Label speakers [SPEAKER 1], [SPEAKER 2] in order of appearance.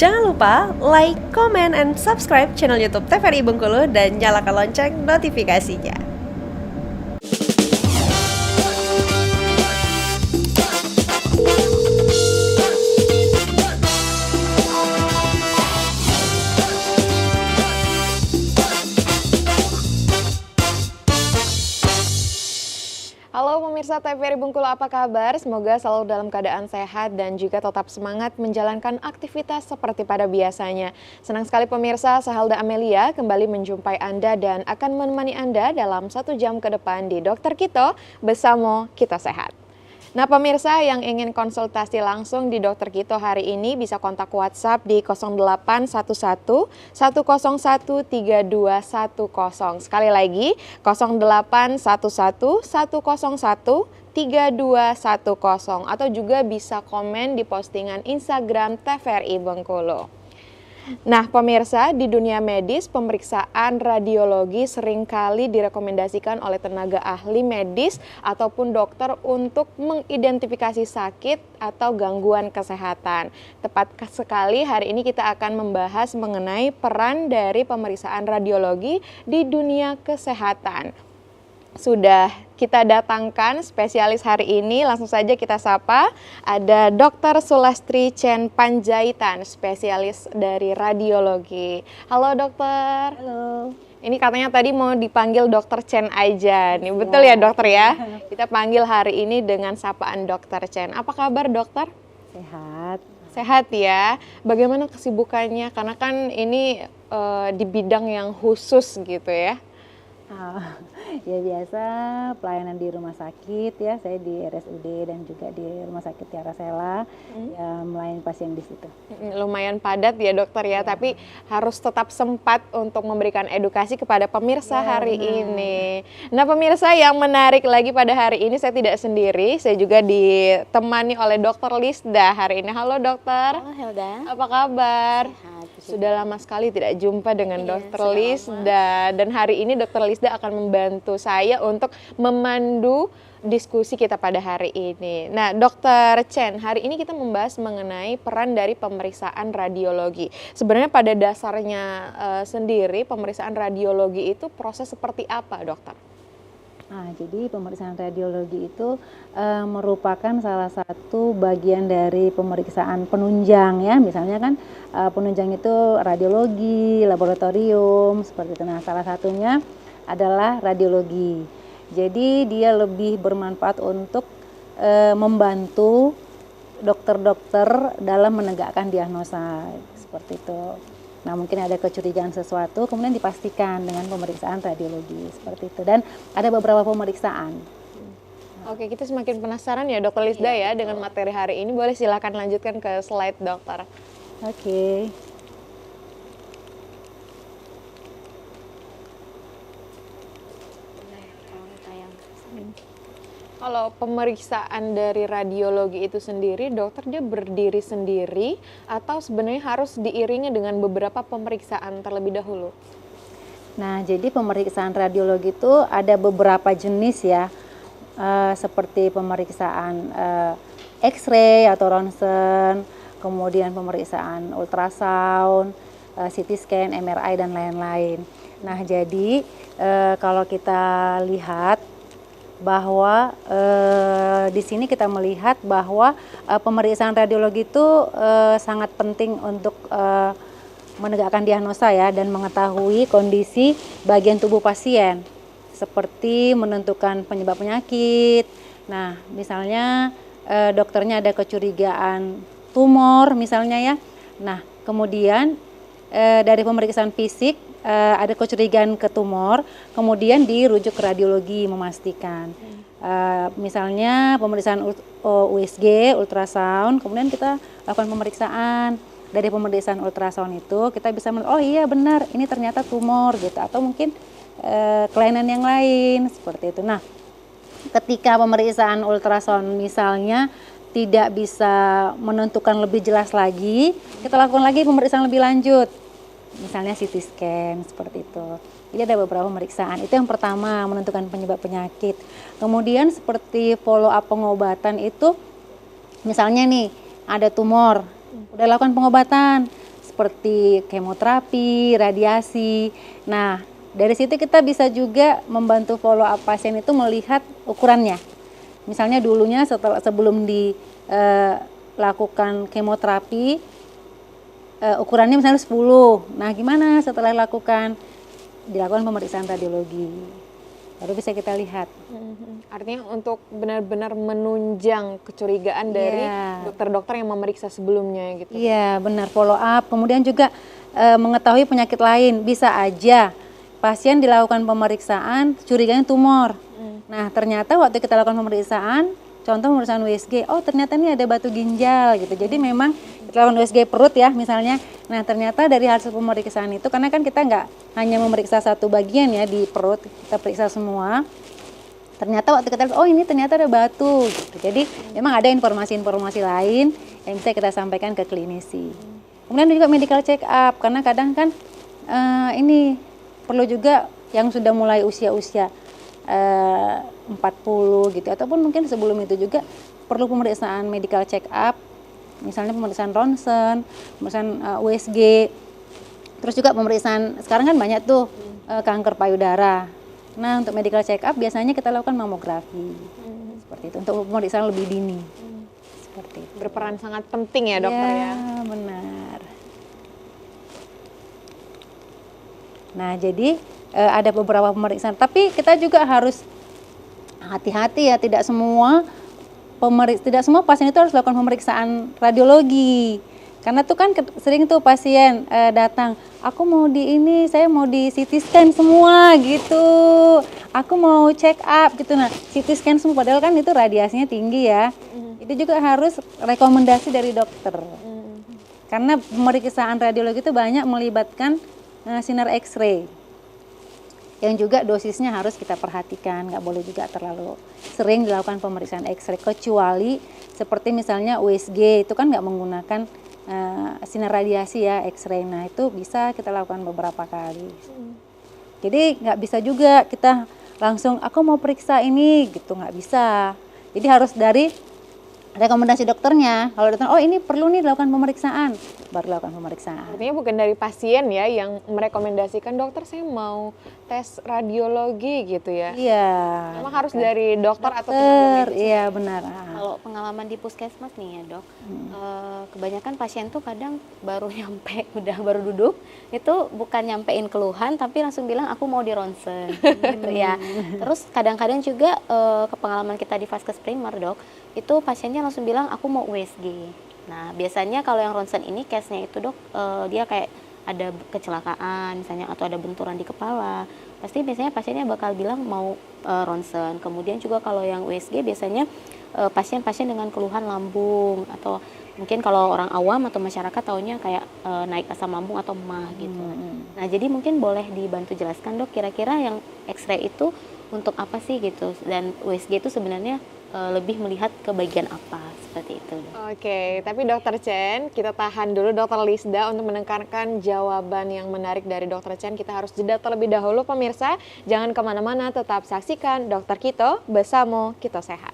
[SPEAKER 1] Jangan lupa like, comment, and subscribe channel YouTube TVRI Bengkulu dan nyalakan lonceng notifikasinya.
[SPEAKER 2] Halo pemirsa TVRI Bengkulu, apa kabar? Semoga selalu dalam keadaan sehat dan juga tetap semangat menjalankan aktivitas seperti pada biasanya. Senang sekali pemirsa, Sahalda Amelia kembali menjumpai Anda dan akan menemani Anda dalam 1 jam ke depan di Dokter Kito bersama Kita Sehat. Nah pemirsa yang ingin konsultasi langsung di Dokter Kito hari ini bisa kontak WhatsApp di 0811 101 3210. Sekali lagi 0811 101 3210 atau juga bisa komen di postingan Instagram TVRI Bengkulu. Nah pemirsa, di dunia medis pemeriksaan radiologi seringkali direkomendasikan oleh tenaga ahli medis ataupun dokter untuk mengidentifikasi sakit atau gangguan kesehatan. Tepat sekali hari ini kita akan membahas mengenai peran dari pemeriksaan radiologi di dunia kesehatan. Sudah kita datangkan spesialis hari ini, langsung saja kita sapa. Ada Dr. Sulastri Chen Panjaitan, spesialis dari radiologi. Halo dokter.
[SPEAKER 3] Halo.
[SPEAKER 2] Ini katanya tadi mau dipanggil Dokter Chen aja, nih betul ya dokter ya? Kita panggil hari ini dengan sapaan Dokter Chen. Apa kabar dokter?
[SPEAKER 3] Sehat.
[SPEAKER 2] Sehat ya. Bagaimana kesibukannya? Karena kan ini di bidang yang khusus gitu ya.
[SPEAKER 3] Ya biasa pelayanan di rumah sakit ya, saya di RSUD dan juga di Rumah Sakit Tiara Sela ya, melayani pasien di situ.
[SPEAKER 2] Lumayan padat ya dokter ya, tapi harus tetap sempat untuk memberikan edukasi kepada pemirsa hari ini. Nah pemirsa yang menarik lagi pada hari ini saya tidak sendiri, saya juga ditemani oleh Dokter Lisda hari ini. Halo dokter.
[SPEAKER 4] Halo Helda.
[SPEAKER 2] Apa kabar?
[SPEAKER 4] Sehat.
[SPEAKER 2] Sudah lama sekali tidak jumpa dengan Dokter Lisda dan hari ini Dokter Lisda akan membantu saya untuk memandu diskusi kita pada hari ini. Nah, Dokter Chen, hari ini kita membahas mengenai peran dari pemeriksaan radiologi. Sebenarnya pada dasarnya sendiri pemeriksaan radiologi itu proses seperti apa, dokter?
[SPEAKER 3] Jadi pemeriksaan radiologi itu merupakan salah satu bagian dari pemeriksaan penunjang ya. Misalnya kan penunjang itu radiologi, laboratorium seperti itu. Nah, salah satunya adalah radiologi. Jadi dia lebih bermanfaat untuk membantu dokter-dokter dalam menegakkan diagnosa seperti itu. Nah mungkin ada kecurigaan sesuatu kemudian dipastikan dengan pemeriksaan radiologi seperti itu, dan ada beberapa pemeriksaan.
[SPEAKER 2] Oke, kita semakin penasaran ya Dokter Lisda ya dengan materi hari ini. Boleh silakan lanjutkan ke slide dokter.
[SPEAKER 3] Oke.
[SPEAKER 2] Kalau pemeriksaan dari radiologi itu sendiri, dokter dia berdiri sendiri atau sebenarnya harus diiringi dengan beberapa pemeriksaan terlebih dahulu?
[SPEAKER 3] Nah, jadi pemeriksaan radiologi itu ada beberapa jenis ya, seperti pemeriksaan X-ray atau ronsen, kemudian pemeriksaan ultrasound, CT scan, MRI dan lain-lain. Nah, jadi kalau kita lihat bahwa di sini kita melihat bahwa pemeriksaan radiologi itu sangat penting untuk menegakkan diagnosa ya, dan mengetahui kondisi bagian tubuh pasien seperti menentukan penyebab penyakit. Nah, misalnya dokternya ada kecurigaan tumor misalnya ya. Nah, kemudian dari pemeriksaan fisik ada kecurigaan ke tumor, kemudian dirujuk ke radiologi memastikan. Misalnya pemeriksaan USG, ultrasound, kemudian kita lakukan pemeriksaan. Dari pemeriksaan ultrasound itu kita bisa melihat, oh iya benar, ini ternyata tumor gitu, atau mungkin kelainan yang lain seperti itu. Nah, ketika pemeriksaan ultrasound misalnya tidak bisa menentukan lebih jelas lagi, kita lakukan lagi pemeriksaan lebih lanjut. Misalnya CT scan seperti itu. Jadi ada beberapa pemeriksaan. Itu yang pertama, menentukan penyebab penyakit. Kemudian seperti follow up pengobatan itu, misalnya nih ada tumor, udah lakukan pengobatan, seperti kemoterapi, radiasi. Nah, dari situ kita bisa juga membantu follow up pasien itu melihat ukurannya. Misalnya dulunya sebelum dilakukan kemoterapi, ukurannya misalnya 10. Nah, gimana setelah dilakukan pemeriksaan radiologi. Baru bisa kita lihat.
[SPEAKER 2] Artinya untuk benar-benar menunjang kecurigaan dari dokter-dokter yang memeriksa sebelumnya gitu.
[SPEAKER 3] Iya, benar, follow up. Kemudian juga mengetahui penyakit lain. Bisa aja pasien dilakukan pemeriksaan, curiganya tumor. Nah, ternyata waktu kita lakukan pemeriksaan, contoh pemeriksaan USG, oh ternyata ini ada batu ginjal gitu. Jadi memang kita lakukan USG perut ya misalnya. Nah, ternyata dari hasil pemeriksaan itu, karena kan kita nggak hanya memeriksa satu bagian ya di perut, kita periksa semua. Ternyata waktu kita lihat, oh ini ternyata ada batu gitu. Jadi memang ada informasi-informasi lain yang bisa kita sampaikan ke klinisi. Kemudian juga medical check up, karena kadang kan ini perlu juga yang sudah mulai usia-usia 40 gitu, ataupun mungkin sebelum itu juga perlu pemeriksaan medical check up, misalnya pemeriksaan ronsen, pemeriksaan USG, terus juga pemeriksaan, sekarang kan banyak tuh kanker payudara. Nah, untuk medical check up biasanya kita lakukan mamografi, seperti itu, untuk pemeriksaan lebih dini. Seperti itu.
[SPEAKER 2] Berperan sangat penting ya dokter ya.
[SPEAKER 3] Benar. Nah, jadi ada beberapa pemeriksaan, tapi kita juga harus hati-hati ya, tidak semua pasien itu harus lakukan pemeriksaan radiologi. Karena tuh kan sering tuh pasien datang, aku mau saya mau di CT scan semua gitu, aku mau check up gitu. Nah, CT scan semua, padahal kan itu radiasinya tinggi ya. Itu juga harus rekomendasi dari dokter. Karena pemeriksaan radiologi itu banyak melibatkan sinar X-ray, yang juga dosisnya harus kita perhatikan, nggak boleh juga terlalu sering dilakukan pemeriksaan X-ray, kecuali seperti misalnya USG itu kan nggak menggunakan sinar radiasi ya, X-ray. Nah, itu bisa kita lakukan beberapa kali. Jadi nggak bisa juga kita langsung aku mau periksa ini gitu, nggak bisa. Jadi harus dari rekomendasi dokternya. Kalau dokter, oh ini perlu nih dilakukan pemeriksaan, baru lakukan pemeriksaan.
[SPEAKER 2] Artinya bukan dari pasien ya yang merekomendasikan, dokter saya mau tes radiologi gitu ya.
[SPEAKER 3] Iya.
[SPEAKER 2] Memang harus dari dokter atau
[SPEAKER 3] dokter, iya benar.
[SPEAKER 4] Kalau pengalaman di puskesmas nih ya dok, kebanyakan pasien tuh kadang baru nyampe, baru duduk, itu bukan nyampein keluhan, tapi langsung bilang aku mau di ronsen, gitu ya. Terus kadang-kadang juga ke pengalaman kita di Vaskes Primer dok, itu pasiennya langsung bilang aku mau USG. Nah, biasanya kalau yang ronsen ini case-nya itu dok, dia kayak ada kecelakaan misalnya atau ada benturan di kepala, pasti biasanya pasiennya bakal bilang mau ronsen. Kemudian juga kalau yang USG biasanya pasien-pasien dengan keluhan lambung, atau mungkin kalau orang awam atau masyarakat taunya kayak naik asam lambung atau emah gitu. Nah, jadi mungkin boleh dibantu jelaskan dok, kira-kira yang X-ray itu untuk apa sih gitu, dan USG itu sebenarnya lebih melihat ke bagian apa, seperti itu.
[SPEAKER 2] Oke, tapi dokter Chen, kita tahan dulu dokter Lisda untuk menekankan jawaban yang menarik dari dokter Chen. Kita harus jeda terlebih dahulu pemirsa, jangan kemana-mana, tetap saksikan Dokter Kito bersama Kito Sehat.